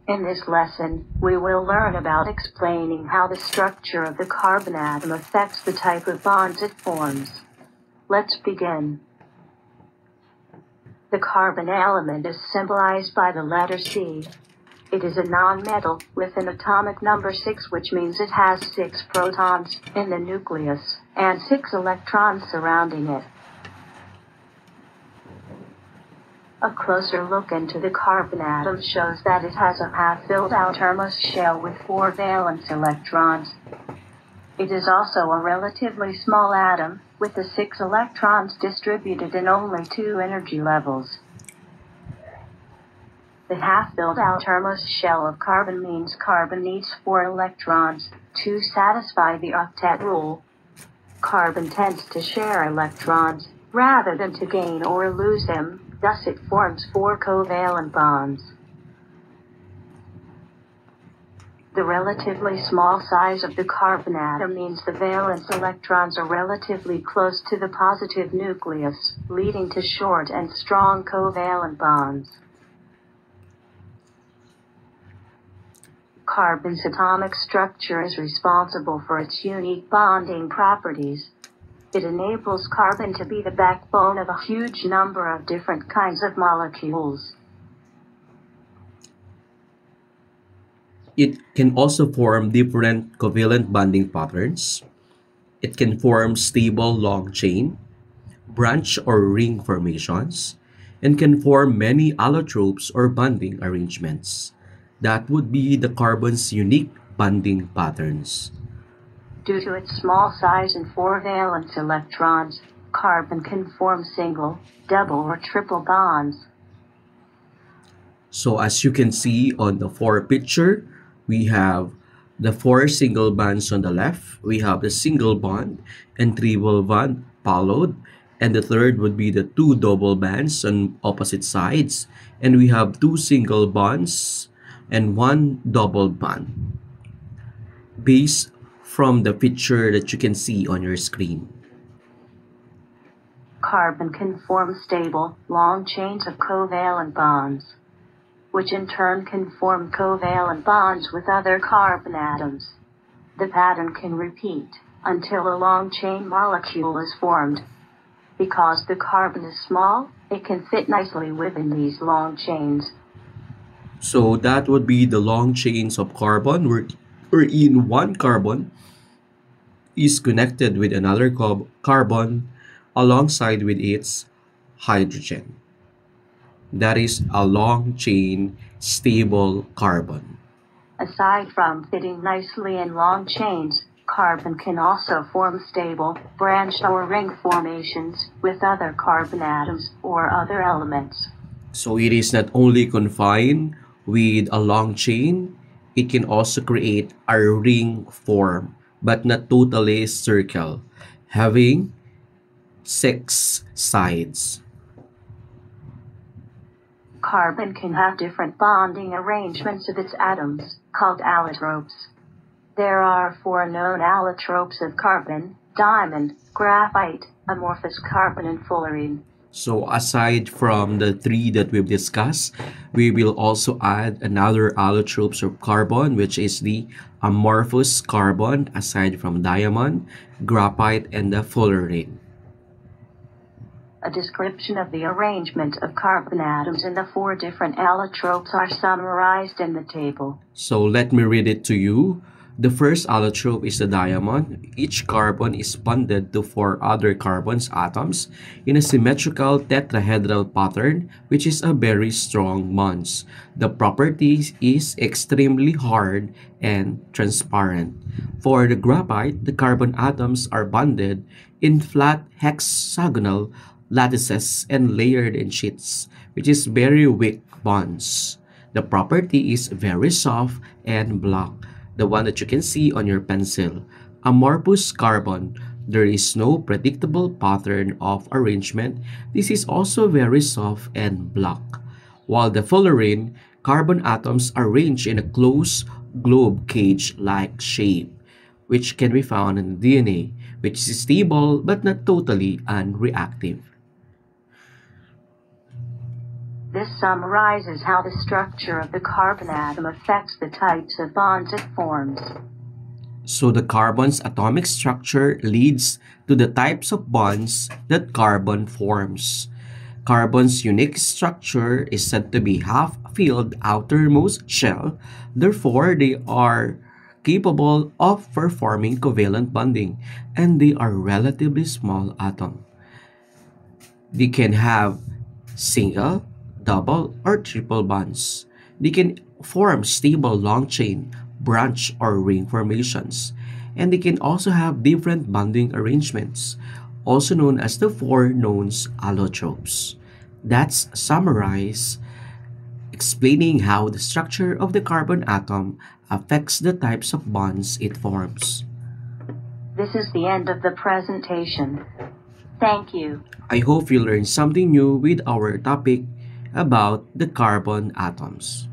In this lesson, we will learn about explaining how the structure of the carbon atom affects the type of bonds it forms. Let's begin. The carbon element is symbolized by the letter C. It is a nonmetal with an atomic number 6, which means it has 6 protons in the nucleus and 6 electrons surrounding it. A closer look into the carbon atom shows that it has a half-filled outermost shell with 4 valence electrons. It is also a relatively small atom, with the 6 electrons distributed in only 2 energy levels. The half-filled outermost shell of carbon means carbon needs 4 electrons to satisfy the octet rule. Carbon tends to share electrons rather than to gain or lose them. Thus it forms 4 covalent bonds. The relatively small size of the carbon atom means the valence electrons are relatively close to the positive nucleus, leading to short and strong covalent bonds. Carbon's atomic structure is responsible for its unique bonding properties. It enables carbon to be the backbone of a huge number of different kinds of molecules. It can also form different covalent bonding patterns. It can form stable long chain, branch or ring formations, and can form many allotropes or bonding arrangements. That would be the carbon's unique bonding patterns. Due to its small size and 4 valence electrons, carbon can form single, double, or triple bonds. So as you can see on the 4 picture, we have the 4 single bonds on the left, we have the single bond and triple bond followed, and the third would be the 2 double bonds on opposite sides, and we have 2 single bonds and 1 double bond, based from the picture that you can see on your screen. Carbon can form stable, long chains of covalent bonds, which in turn can form covalent bonds with other carbon atoms. The pattern can repeat until a long chain molecule is formed. Because the carbon is small, it can fit nicely within these long chains. So that would be the long chains of carbon, wherein one carbon is connected with another carbon alongside with its hydrogen. That is a long chain stable carbon. Aside from fitting nicely in long chains, carbon can also form stable, branch or ring formations with other carbon atoms or other elements. So it is not only confined with a long chain, it can also create a ring form, but not totally circle, having 6 sides. Carbon can have different bonding arrangements of its atoms, called allotropes. There are 4 known allotropes of carbon: diamond, graphite, amorphous carbon, and fullerene. So aside from the 3 that we've discussed, we will also add another allotropes of carbon, which is the amorphous carbon, aside from diamond, graphite, and the fullerene. A description of the arrangement of carbon atoms in the 4 different allotropes are summarized in the table. So let me read it to you. The first allotrope is the diamond. Each carbon is bonded to 4 other carbons atoms in a symmetrical tetrahedral pattern, which is a very strong bond. The property is extremely hard and transparent. For the graphite, the carbon atoms are bonded in flat hexagonal lattices and layered in sheets, which is very weak bonds. The property is very soft and black, the one that you can see on your pencil. Amorphous carbon, there is no predictable pattern of arrangement. This is also very soft and black. While the fullerene, carbon atoms are arranged in a closed globe cage-like shape, which can be found in the DNA, which is stable but not totally unreactive. This summarizes how the structure of the carbon atom affects the types of bonds it forms. So the carbon's atomic structure leads to the types of bonds that carbon forms. Carbon's unique structure is said to be half-filled outermost shell, therefore they are capable of performing covalent bonding, and they are relatively small atoms. They can have single, double, or triple bonds. They can form stable long chain, branch, or ring formations. And they can also have different bonding arrangements, also known as the four known allotropes. That's summarized explaining how the structure of the carbon atom affects the types of bonds it forms. This is the end of the presentation. Thank you. I hope you learned something new with our topic about the carbon atoms.